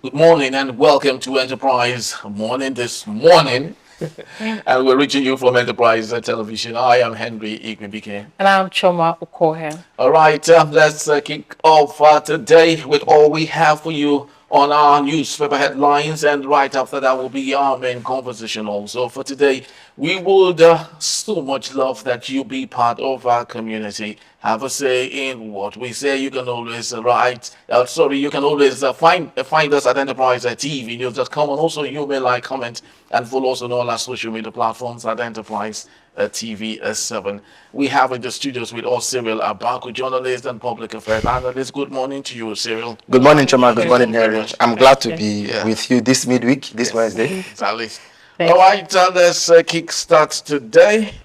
Good morning and welcome to Enterprise Morning this morning. And we're reaching you from Enterprise Television. I am Henry Ikewechegh. And I'm Choma Okohe. All right, let's kick off today with all we have for you on our newspaper headlines. And right after that will be our main conversation also. For today, we would so much love that you be part of our community. Have a say in what we say. You can always you can always find us at Enterprise TV News.com, and also you may like, comment, and follow us on all our social media platforms at Enterprise TV 7. We have in the studios with us Cyril Abaku, journalist and public affairs analyst. Good morning to you, Cyril. Good morning, Choma. Good morning, Harry. I'm glad to be with you this midweek, this Wednesday. Exactly. All right, let's kick start today.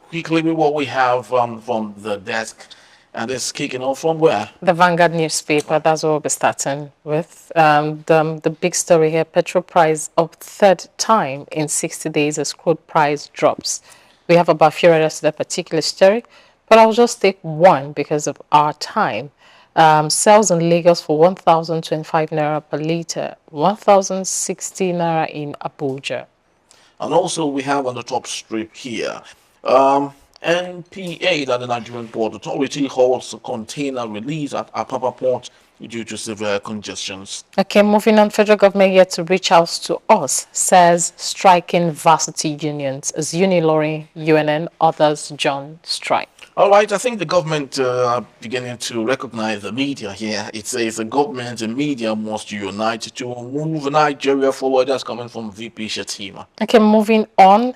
Quickly with what we have from the desk. And it's kicking off from where? The Vanguard newspaper, that's what we'll be starting with. The big story here, petrol price up third time in 60 days as crude price drops. We have about few others to that particular story, but I'll just take one because of our time. Sales in Lagos for 1,025 naira per litre, 1,060 naira in Abuja. And also we have on the top strip here, NPA, that the Nigerian Port Authority, holds a container release at Apapa Port due to severe congestions. Okay, moving on, federal government yet to reach out to us, says striking varsity unions as Unilorin, UNN, others join strike. All right, I think the government are beginning to recognize the media here. It says the government and media must unite to move Nigeria forward. That's coming from VP Shatima. Okay, moving on,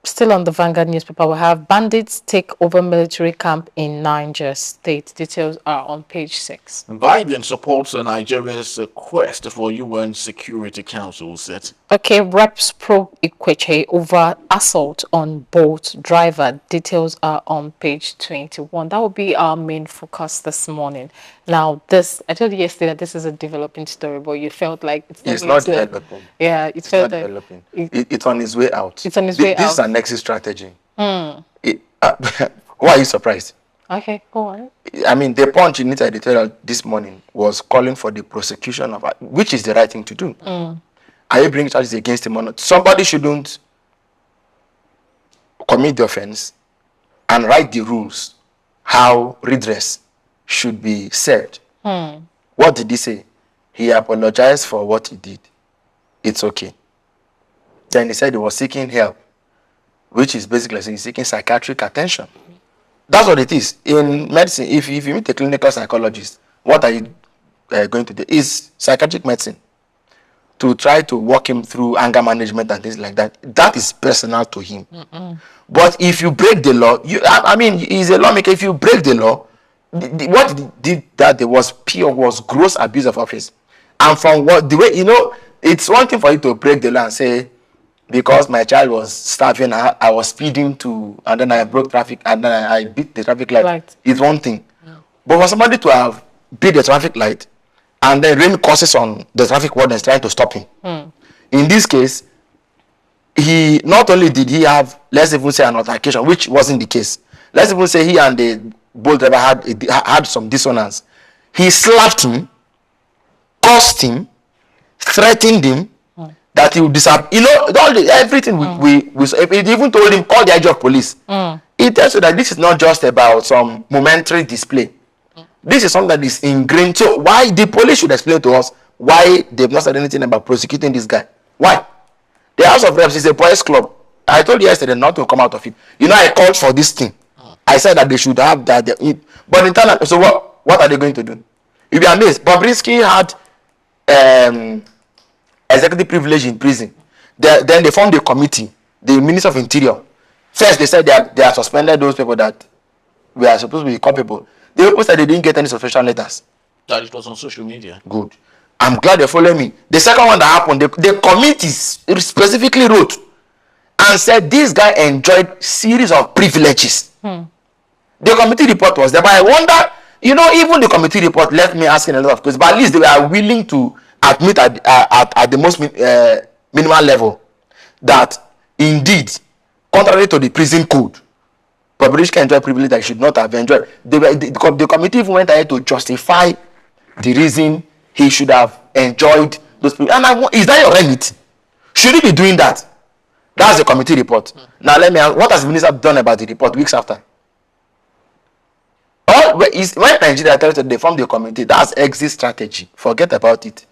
still on the Vanguard newspaper, we have bandits take over military camp in Niger State. Details are on page 6. Biden supports Nigeria's quest for UN Security Council set. Okay, reps probe Ikweche over assault on boat driver. Details are on page 21. That will be our main focus this morning. Now, I told you yesterday that this is a developing story, but you felt like it's not developing. Yeah, it's not developing. It's on its way out. It's on its way out. This is an exit strategy. Why are you surprised? Okay, go on. I mean, the Punch in its editorial this morning was calling for the prosecution of, which is the right thing to do. Are you bringing charges against him or not? Somebody shouldn't commit the offense and write the rules how redress should be said. What did he say? He apologized for what he did. It's okay. Then he said he was seeking help, which is basically saying he's seeking psychiatric attention. That's what it is. In medicine, if you meet a clinical psychologist, what are you going to do? Is psychiatric medicine to try to walk him through anger management and things like that. That is personal to him. But if you break the law, he's a lawmaker. If you break the law, what he did that there was gross abuse of office. And from it's one thing for you to break the law and say, because my child was starving, I was speeding and then I broke traffic, and then I beat the traffic light. Right. It's one thing. But for somebody to have beat the traffic light and then rain causes on the traffic wardens trying to stop him. In this case, he not only did he have, let's even say, an altercation, which wasn't the case. Let's even say he and the boat driver had some dissonance. He slapped him, cursed him, threatened him that he would disappear. Everything we even told him, call the IG of police. It tells you that this is not just about some momentary display. This is something that is ingrained. So why the police should explain to us why they've not said anything about prosecuting this guy? Why? The House of Reps is a boys' club. I told you yesterday not to come out of it. I called for this thing. I said that they should have that. But in turn, so what are they going to do? You'll be amazed. Bobrisky had executive privilege in prison. Then they formed a committee, the Minister of Interior. First, they said they are suspended those people that were supposed to be culpable. The people said they didn't get any suspension letters. That it was on social media. Good. I'm glad they follow me. The second one that happened, the committee specifically wrote and said this guy enjoyed series of privileges. The committee report was there, but I wonder, even the committee report left me asking a lot of questions, but at least they were willing to admit at the most minimal level that indeed, contrary to the prison code, Bobrisky enjoyed privilege that he should not have enjoyed. The committee even went ahead to justify the reason he should have enjoyed those people. And is that your remit? Should he be doing that? That's the committee report. Now let me ask, what has the minister done about the report weeks after? When Nigeria tells you they form the committee, that's exit strategy. Forget about it.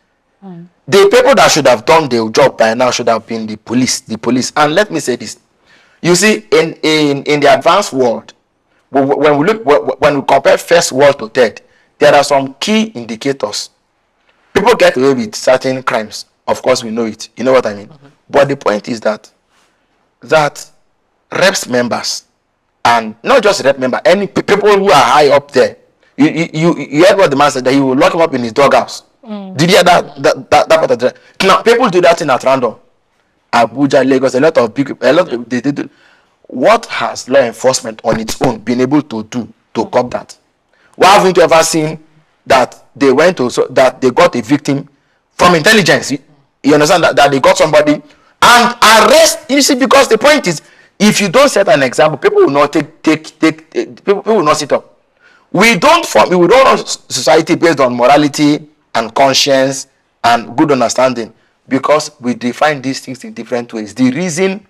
The people that should have done the job by now should have been the police. And let me say this. You see, in the advanced world, when we compare first world to third, there are some key indicators. People get away with certain crimes. Of course, we know it. You know what I mean? But the point is that reps members, and not just rep member, any people who are high up there, you heard what the man said, that he will lock him up in his doghouse. Did you hear that part of the? Now people do that thing at random. Abuja, Lagos, a lot of they do. What has law enforcement on its own been able to do to curb that? Why haven't you ever seen that they went to that they got a victim from intelligence? You understand that they got somebody and arrest? You see, because the point is, if you don't set an example, people will not people will not sit up. We don't run society based on morality and conscience and good understanding, because we define these things in different ways. The reason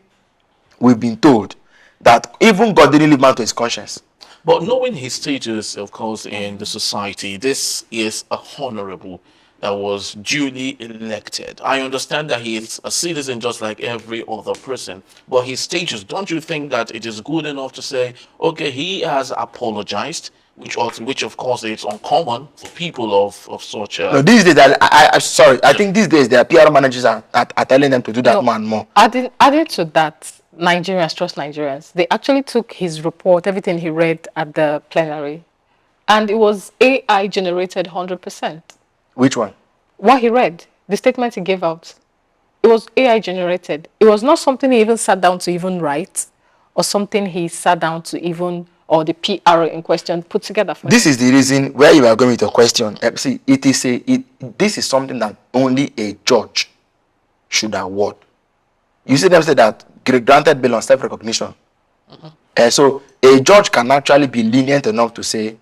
we've been told that even God didn't leave man to his conscience. But knowing his status, of course, in the society, this is a honorable that was duly elected. I understand that he is a citizen just like every other person, but his status, don't you think that it is good enough to say, okay, he has apologized, which of course is uncommon for people of such a... No, these days, I'm sorry, I think these days their PR managers are telling them to do that more and more. Added to that, Nigerians trust Nigerians. They actually took his report, everything he read at the plenary, and it was AI generated 100%. Which one? What he read, the statement he gave out, it was AI generated. It was not something he even sat down to even write, or something he sat down to even, or the PR in question put together for This him. is the reason where you are going with your question. See, this is something that only a judge should award. You see them say that granted bail on self-recognition. So a judge can actually be lenient enough to say,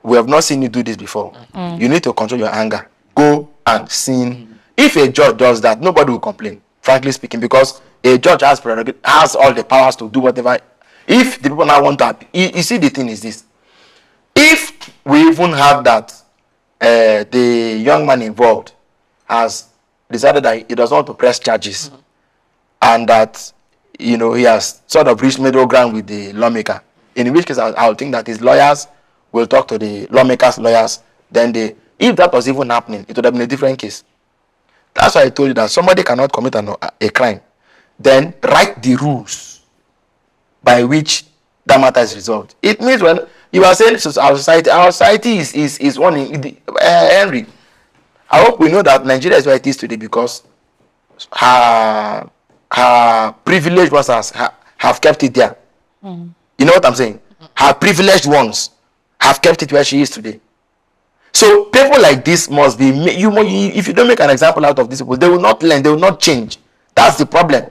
we have not seen you do this before. You need to control your anger. Go and sin. If a judge does that, nobody will complain, frankly speaking, because a judge has all the powers to do whatever. If the people now want to, you see, the thing is this. If we even have that, the young man involved has decided that he doesn't want to press charges, and that, you know, he has sort of reached middle ground with the lawmaker, in which case I'll think that his lawyers will talk to the lawmakers' lawyers. Then if that was even happening, it would have been a different case. That's why I told you that somebody cannot commit a crime, then write the rules by which that matter is resolved. It means when you are saying our society is one in Henry. I hope we know that Nigeria is where it is today because her privileged ones have kept it there. You know what I'm saying? Her privileged ones have kept it where she is today. So people like this must be, if you don't make an example out of these people, they will not learn, they will not change. That's the problem.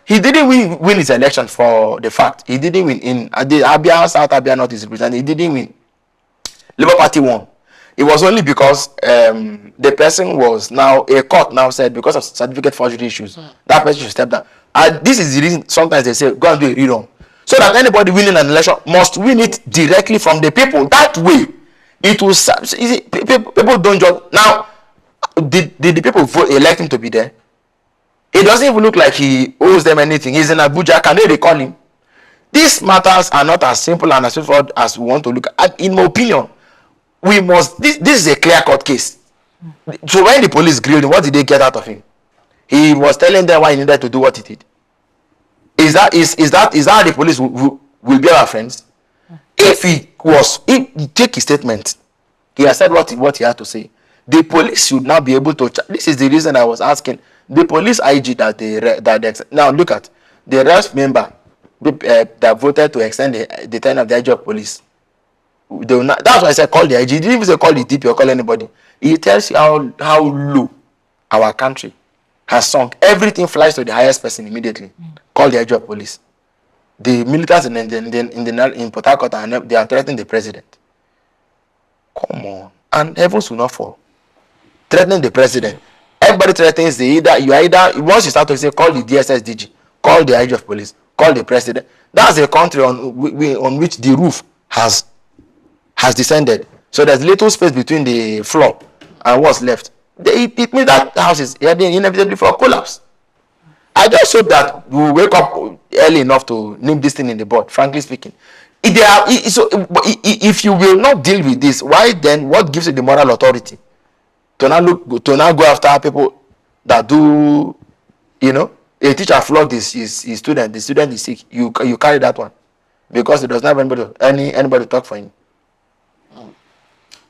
He didn't win his election for the fact. He didn't win in the Abia, South Abia North is represented. He didn't win. Labour Party won. It was only because the person was now, a court now said, because of certificate forgery issues, that person should step down. And this is the reason sometimes they say, go and do a rerun. So that anybody winning an election must win it directly from the people. That way, it will. People don't just. Now, did the people elect him to be there? It doesn't even look like he owes them anything. He's in Abuja. Can they recall him? These matters are not as simple and as straightforward as we want to look at. In my opinion, we must. This is a clear-cut case. So when the police grilled him, what did they get out of him? He was telling them why he needed to do what he did. Is that the police will be our friends? If he take his statement, he has said what he had to say. The police should now be able to. This is the reason I was asking the police IG that now look at the rest member that voted to extend the tenure of the IG of police. They will not, that's why I said call the IG. He didn't even say call the DP or call anybody. It tells you how low our country has sunk. Everything flies to the highest person immediately. Call the IG of police. The militants in Port Harcourt they are threatening the president. Come on. And heavens will not fall. Threatening the president. Everybody threatens once you start to say, call the DSS DG, call the IG of police, call the president. That's a country on which the roof has descended. So there's little space between the floor and what's left. It means that house is heading inevitably for a collapse. I just hope that we will wake up early enough to nip this thing in the bud, frankly speaking. If you will not deal with this, why then, what gives you the moral authority to now go after people that do, a teacher flogged his student, the student is sick, you carry that one because it does not have anybody to talk for him.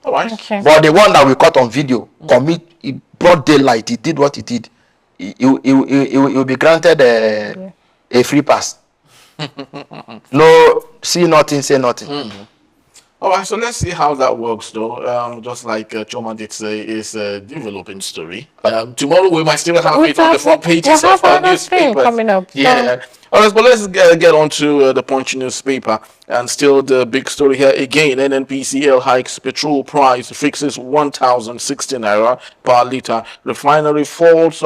All right. Okay. But the one that we caught on video, broad daylight, he did what he did. He will be granted a free pass. No, see nothing, say nothing. All right, so let's see how that works, though. Just like Choma did say, it's a developing story. Tomorrow we might still have it on the front pages of our newspaper. Coming up. Yeah. All right, but let's get on to the Punch newspaper. And still the big story here again. NNPCL hikes petrol price, fixes 1,060 naira per litre. Refinery falls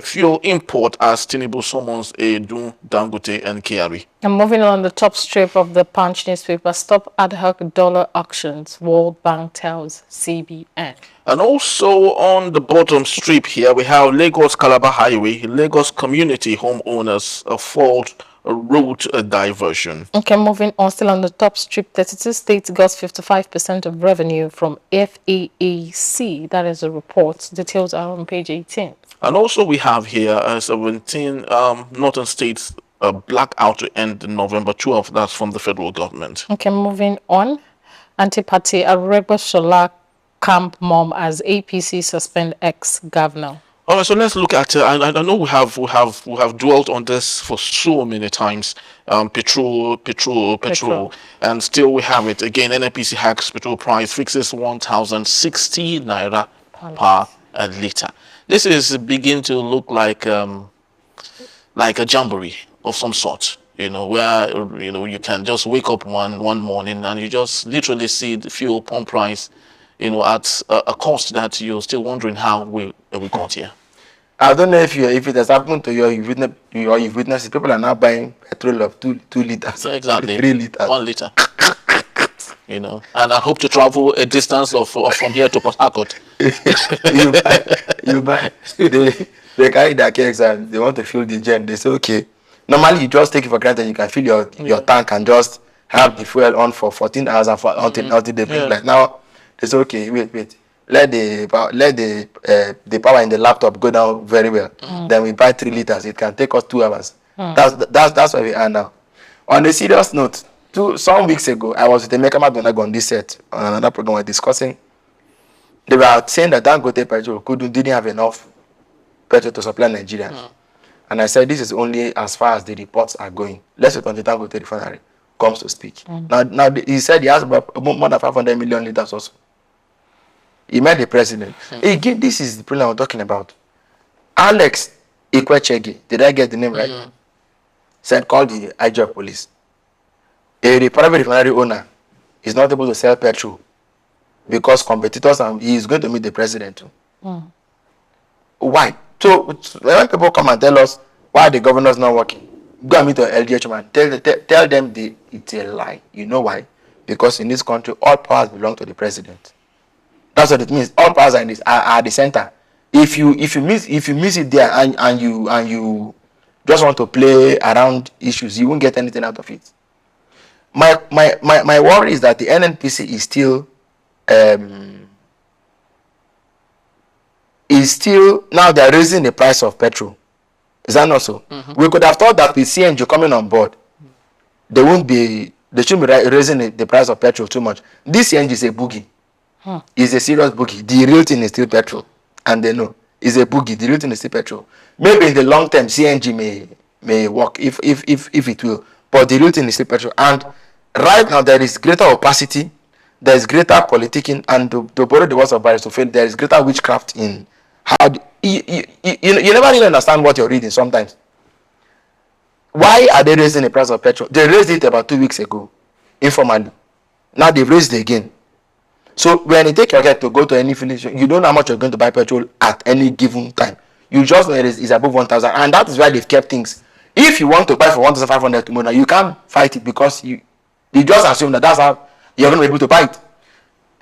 fuel import as Tinubu summons Edu, Dangote and Kiari. And moving on the top strip of the Punch newspaper, stop ad hoc dollar auctions, World Bank tells CBN. And also on the bottom strip here, we have Lagos-Calabar Highway, Lagos community homeowners fault route diversion. Okay, moving on, still on the top strip, 32 states got 55% of revenue from FAAC. That is a report. Details are on page 18. And also we have here 17 northern states blackout to end November 12th. That's from the federal government. Okay, moving on. Anti-party Aregbesola camp mom as APC suspend ex-governor. All right, so let's look at. I know we have dwelt on this for so many times. Petrol, and still we have it again. NNPC hacks petrol price, fixes 1,060 naira per litre. This is beginning to look like a jamboree of some sort. Where you can just wake up one morning and you just literally see the fuel pump price, at a cost that you're still wondering how we got here. I don't know if it has happened to you, you've witnessed it. People are now buying petrol of 2 liters. So exactly. 3 liters. 1 liter. And I hope to travel a distance of from here to Port Harcourt. you buy. They carry their kegs and they want to fill the gen. They say, okay. Normally, you just take it for granted. You can fill your tank and just have the fuel on for 14 hours until they bring like now. They say, okay, wait. Let the power in the laptop go down very well. Then we buy 3 liters. It can take us 2 hours. That's where we are now. On a serious note, some weeks ago, I was with Emeka Madonago on this set on another program. We were discussing. They were saying that Dangote petrol didn't have enough petrol to supply Nigeria. And I said, this is only as far as the reports are going. Let's wait until Dangote refinery comes to speak. Now he said he has about more than 500 million liters also. He met the president. Again, this is the problem I'm talking about. Alex Ikwechegh, did I get the name right? Said, call the IG of police. A private refinery owner is not able to sell petrol because competitors, and he is going to meet the president too. Why? So when people come and tell us why the governor is not working, go and meet the LDH man. Tell them it's a lie. You know why? Because in this country, all powers belong to the president. That's what it means. All powers are at the center. If you miss it there and you just want to play around issues, you won't get anything out of it. My worry is that the NNPC is still now they're raising the price of petrol. Is that not so? We could have thought that with CNG coming on board, they shouldn't be raising the price of petrol too much. This CNG is a boogie. It's a serious boogie. The real thing is still petrol, and they know it's a boogie. The real thing is still petrol. Maybe in the long term, CNG may work if it will, but the real thing is still petrol. And right now there is greater opacity, there is greater politicking, and to borrow the words of Barry Sofel, there is greater witchcraft in how you never really understand what you're reading sometimes. Why are they raising the price of petrol? They raised it about 2 weeks ago, informally. Now they've raised it again. So when you take your car to go to any filling station, you don't know how much you're going to buy petrol at any given time. You just know it's above 1,000, and that is why they've kept things. If you want to buy for 1,500 tomorrow, you can't fight it because you just assume that that's how you're going to be able to buy it.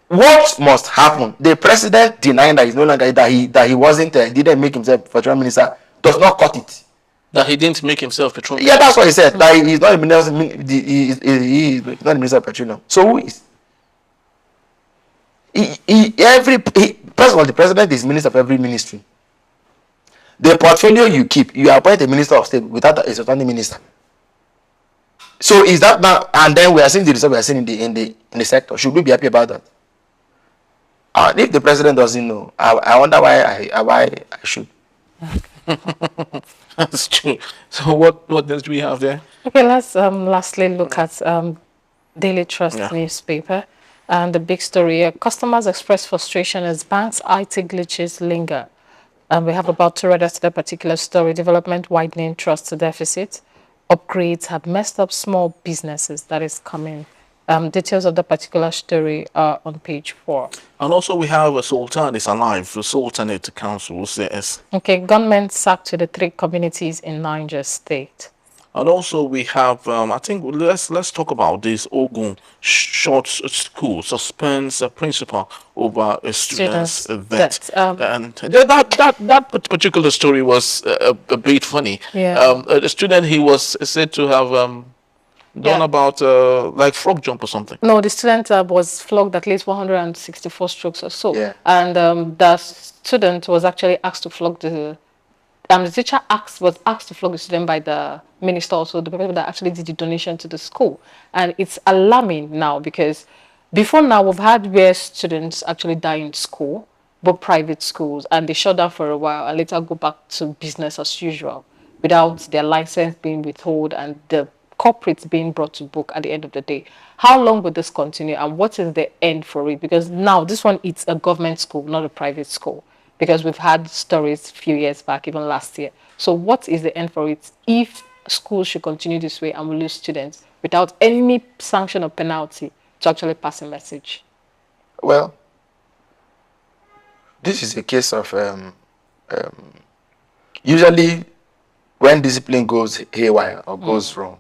What must happen? The president denying that he's no longer that he wasn't didn't make himself petroleum minister does not cut it. That he didn't make himself petroleum. Yeah, that's what he said. That he's not the minister. He's not the minister of petroleum. So who is? First of all, the president is minister of every ministry. The portfolio you keep, you appoint a minister of state without a certain minister. So is that now? And then we are seeing the result we are seeing in the sector. Should we be happy about that? If the president doesn't know, I wonder why I should. That's true. So what else do we have there? Okay, let's lastly look at Daily Trust newspaper. And the big story here, customers express frustration as banks' IT glitches linger. And we have about 2 readers to the particular story. Development widening trust deficit. Upgrades have messed up small businesses. That is coming. Details of the particular story are on page 4. And also we have a Sultan is alive. The Sultanate Council says. Okay, gunmen sacked to the 3 communities in Niger State. And also we have, I think let's talk about this. Ogun Short School suspends a principal over a student's death. And that particular story was a bit funny. Yeah. The student, he was said to have done about like frog jump or something. No, the student was flogged at least 164 strokes or so. Yeah. And the student was actually asked to flog the teacher was asked to flog the student by the minister, also the people that actually did the donation to the school. And it's alarming now because before now we've had where students actually die in school, but private schools, and they shut down for a while and later go back to business as usual without their license being withheld and the corporates being brought to book at the end of the day. How long will this continue and what is the end for it? Because now this one, it's a government school, not a private school. Because we've had stories a few years back, even last year. So what is the end for it if schools should continue this way and we lose students without any sanction or penalty to actually pass a message? Well, this is a case of usually when discipline goes haywire or goes wrong,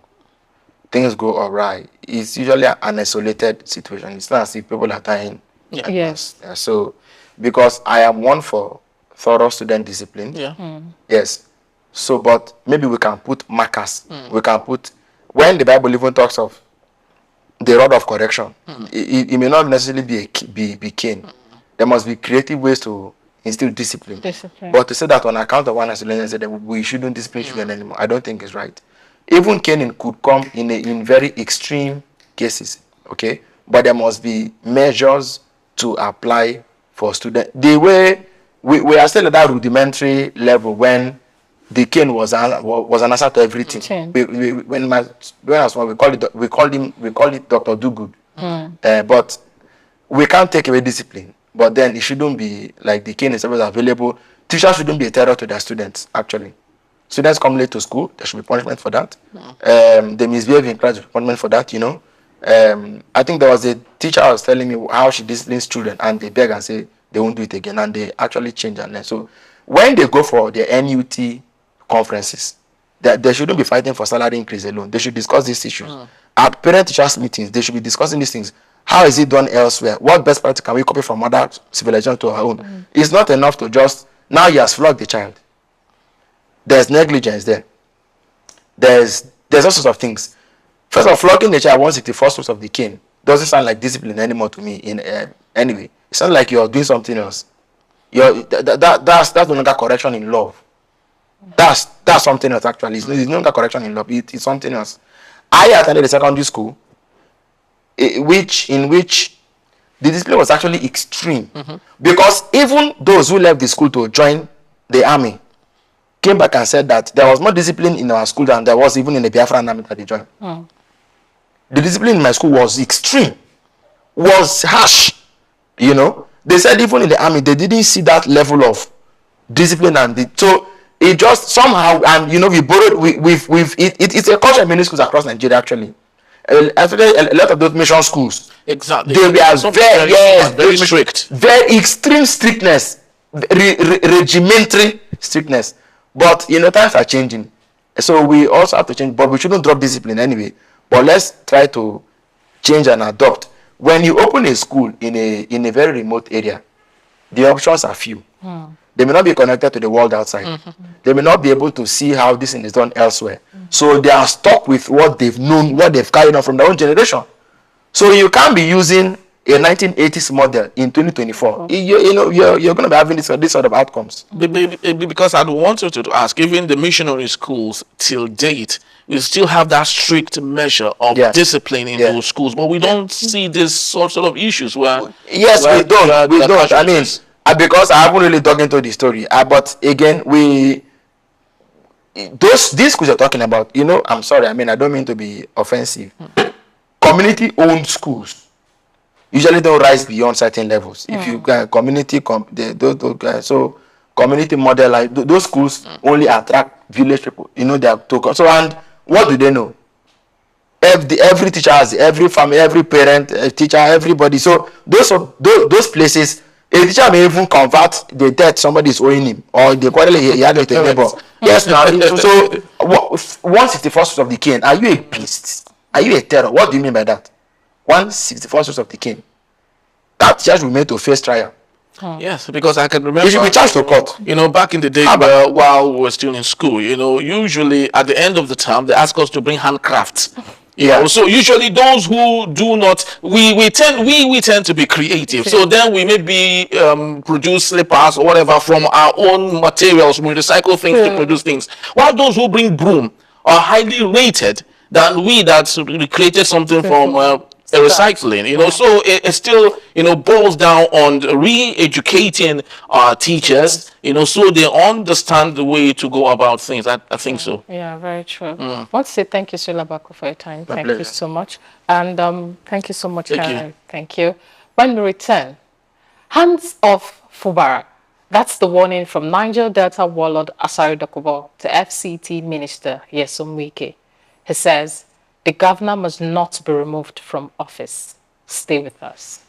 things go awry. It's usually an isolated situation. It's not as if people are dying. Yeah. Yes. So, because I am one for thorough student discipline. Yeah. Yes. So, but maybe we can put markers. We can put, when the Bible even talks of the rod of correction, it may not necessarily be cane. There must be creative ways to instill discipline. But to say that on account of one student said that we shouldn't discipline children anymore, I don't think it's right. Even caning could come in very extreme cases, okay? But there must be measures to apply for students. The way we are still at that rudimentary level when the cane was an answer to everything. When I was small, we called it Dr. Do-Good. But we can't take away discipline. But then it shouldn't be like the cane is always available. Teachers shouldn't be a terror to their students, actually. Students come late to school, there should be punishment for that. They misbehave in class, there should be punishment for that, you know. I think there was a teacher who was telling me how she disciplines children and they beg and say they won't do it again and they actually change and learn. So when they go for their NUT conferences, they shouldn't be fighting for salary increase alone. They should discuss these issues. At parent-teachers meetings, they should be discussing these things. How is it done elsewhere? What best practice can we copy from other civilizations to our own? It's not enough to just, now he has flogged the child. There's negligence there. There's all sorts of things. First of all, flogging the child 164 strokes of the cane doesn't sound like discipline anymore to me. Anyway, it sounds like you're doing something else. That's no longer correction in love. That's something else actually. It's no longer correction in love. It's something else. I attended a secondary school, in which the discipline was actually extreme, because even those who left the school to join the army came back and said that there was more discipline in our school than there was even in the Biafran army that they joined. The discipline in my school was extreme, was harsh. You know, they said even in the army they didn't see that level of discipline, and so it just somehow, and you know, we borrowed it's a culture in many schools across Nigeria actually. a lot of those mission schools, Exactly. they were Some very, yes, very strict. very extreme strictness, regimentary strictness. But times are changing, so we also have to change. But we shouldn't drop discipline anyway. But let's try to change and adopt. When you open a school in a very remote area, the options are few. They may not be connected to the world outside. They may not be able to see how this thing is done elsewhere. So they are stuck with what they've known, what they've carried on from their own generation. So you can't be using a 1980s model in 2024. You're going to be having this sort of outcomes. Because I wanted to ask, even the missionary schools till date, we still have that strict measure of discipline in those schools, but we don't see this sort of issues where. Yes, we don't. I mean, because I haven't really dug into the story. But again, these schools you're talking about, I'm sorry. I mean, I don't mean to be offensive. Community-owned schools usually don't rise beyond certain levels. If you community, so community model, like those schools only attract village people. They are too. So, and what do they know? Every teacher has, every family, every parent, teacher, everybody. So those places, a teacher may even convert the debt somebody is owing him, or the quarterly he had with a neighbor. Yes, now. So 164th of the cane. Are you a beast? Are you a terror? What do you mean by that? 164th of the cane. That teacher will made to face trial. Yes, because I can remember. You should be charged to court. Back in the day while we were still in school, usually at the end of the term, they ask us to bring handcrafts. So usually those who do not, we tend to be creative. So then we maybe produce slippers or whatever from our own materials. We recycle things to produce things. While those who bring broom are highly rated than we that created something from recycling. So it still boils down on re-educating our teachers. So they understand the way to go about things. I think so. Yeah, very true. I want to say thank you, Sulabako, for your time. Thank you so much. And thank you so much, Karen. Thank you. When we return, hands off Fubara. That's the warning from Niger Delta warlord Asari Dokubo to FCT Minister Yesom Wike. He says, the governor must not be removed from office. Stay with us.